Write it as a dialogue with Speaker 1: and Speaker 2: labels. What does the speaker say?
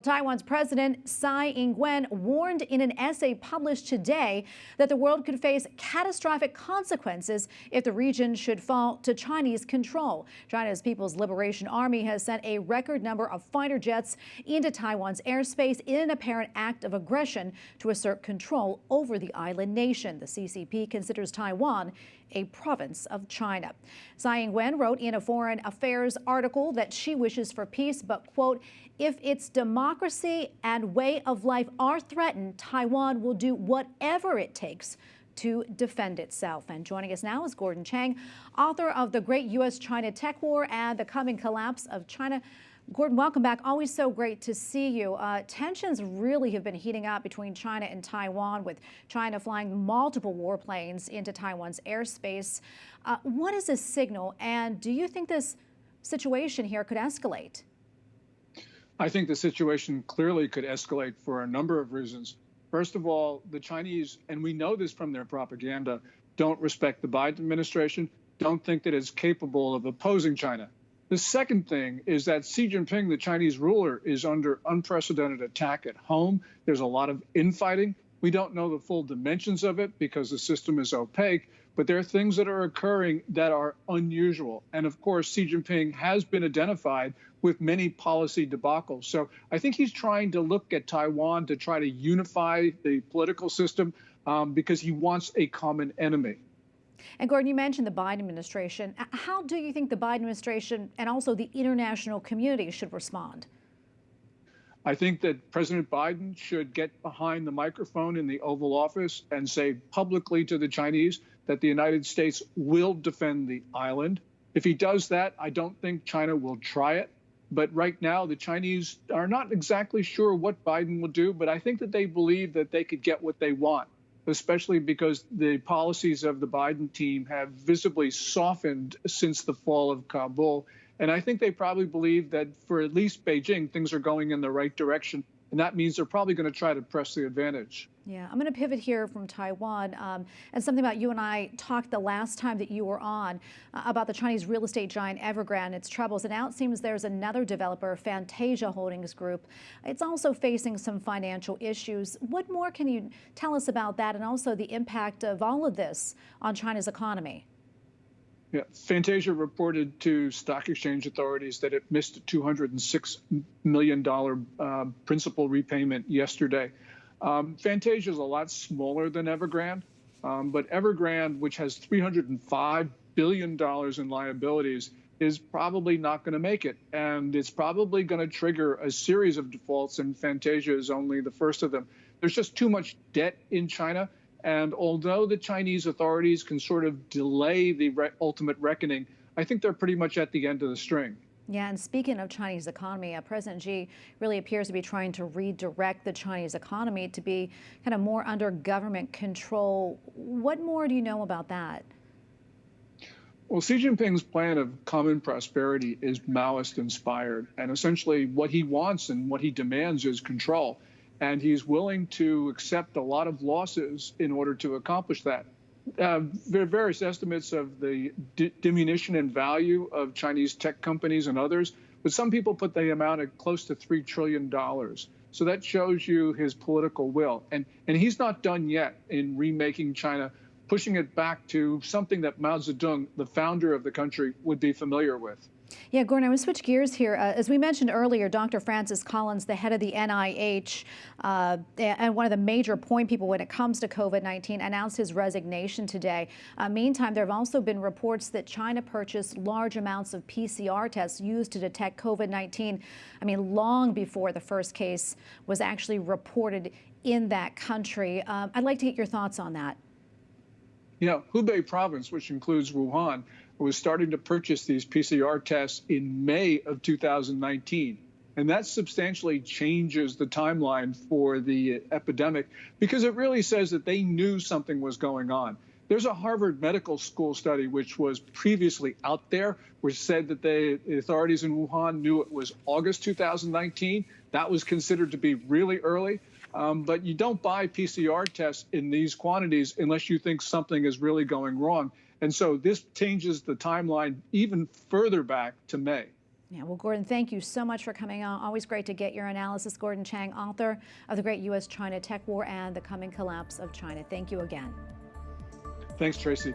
Speaker 1: Taiwan's President Tsai Ing-wen warned in an essay published today that the world could face catastrophic consequences if the region should fall to Chinese control. China's People's Liberation Army has sent a record number of fighter jets into Taiwan's airspace in an apparent act of aggression to assert control over the island nation. The CCP considers Taiwan a province of China. Tsai Ing-wen wrote in a Foreign Affairs article that she wishes for peace, but, quote, if its democracy and way of life are threatened, Taiwan will do whatever it takes to defend itself. And joining us now is Chang, author of The Great U.S.-China Tech War and the Coming Collapse of China. Gordon, welcome back. Always so great to see you. Tensions really have been heating up between China and Taiwan, with China flying multiple warplanes into Taiwan's airspace. What is this signal, and do you think this situation here could escalate?
Speaker 2: I think the situation clearly could escalate for a number of reasons. First of all, the Chinese, and we know this from their propaganda, don't respect the Biden administration, don't think that it's capable of opposing China. The second thing is that Xi Jinping, the Chinese ruler, is under unprecedented attack at home. There's a lot of infighting. We don't know the full dimensions of it because the system is opaque, but there are things that are occurring that are unusual. And of course, Xi Jinping has been identified with many policy debacles. So I think he's trying to look at Taiwan to try to unify the political system because he wants a common enemy.
Speaker 1: And Gordon, you mentioned the Biden administration. How do you think the Biden administration and also the international community should respond?
Speaker 2: I think that President Biden should get behind the microphone in the Oval Office and say publicly to the Chinese that the United States will defend the island. If he does that, I don't think China will try it. But right now, the Chinese are not exactly sure what Biden will do, but I think that they believe that they could get what they want, especially because the policies of the Biden team have visibly softened since the fall of Kabul. And I think they probably believe that for at least Beijing, things are going in the right direction. And that means they're probably going to try to press the advantage.
Speaker 1: Yeah, I'm going to pivot here from Taiwan and something about you and I talked the last time that you were on about the Chinese real estate giant Evergrande and its troubles. And now it seems there's another developer, Fantasia Holdings Group. It's also facing some financial issues. What more can you tell us about that and also the impact of all of this on China's economy?
Speaker 2: Yeah, Fantasia reported to stock exchange authorities that it missed a $206 million principal repayment yesterday. Fantasia is a lot smaller than Evergrande, but Evergrande, which has $305 billion in liabilities, is probably not going to make it. And it's probably going to trigger a series of defaults, and Fantasia is only the first of them. There's just too much debt in China. And although the Chinese authorities can sort of delay the ultimate reckoning, I think they're pretty much at the end of the string.
Speaker 1: Yeah, and speaking of Chinese economy, President Xi really appears to be trying to redirect the Chinese economy to be kind of more under government control. What more do you know about that?
Speaker 2: Well, Xi Jinping's plan of common prosperity is Maoist inspired. And essentially what he wants and what he demands is control. And he's willing to accept a lot of losses in order to accomplish that. There are various estimates of the diminution in value of Chinese tech companies and others, but some people put the amount at close to $3 trillion. So that shows you his political will. And he's not done yet in remaking China, pushing it back to something that Mao Zedong, the founder of the country, would be familiar with.
Speaker 1: Yeah, Gordon, I want to switch gears here. As we mentioned earlier, Dr. Francis Collins, the head of the NIH, and one of the major point people when it comes to COVID-19, announced his resignation today. Meantime, there have also been reports that China purchased large amounts of PCR tests used to detect COVID-19, long before the first case was actually reported in that country. I'd like to get your thoughts on that.
Speaker 2: Yeah, Hubei province, which includes Wuhan, was starting to purchase these PCR tests in May of 2019. And that substantially changes the timeline for the epidemic because it really says that they knew something was going on. There's a Harvard Medical School study which was previously out there, which said that the authorities in Wuhan knew it was August 2019. That was considered to be really early. But you don't buy PCR tests in these quantities unless you think something is really going wrong. And so this changes the timeline even further back to May.
Speaker 1: Yeah, well, Gordon, thank you so much for coming on. Always great to get your analysis. Gordon Chang, author of The Great U.S.-China Tech War and the Coming Collapse of China. Thank you again.
Speaker 2: Thanks, Tracy.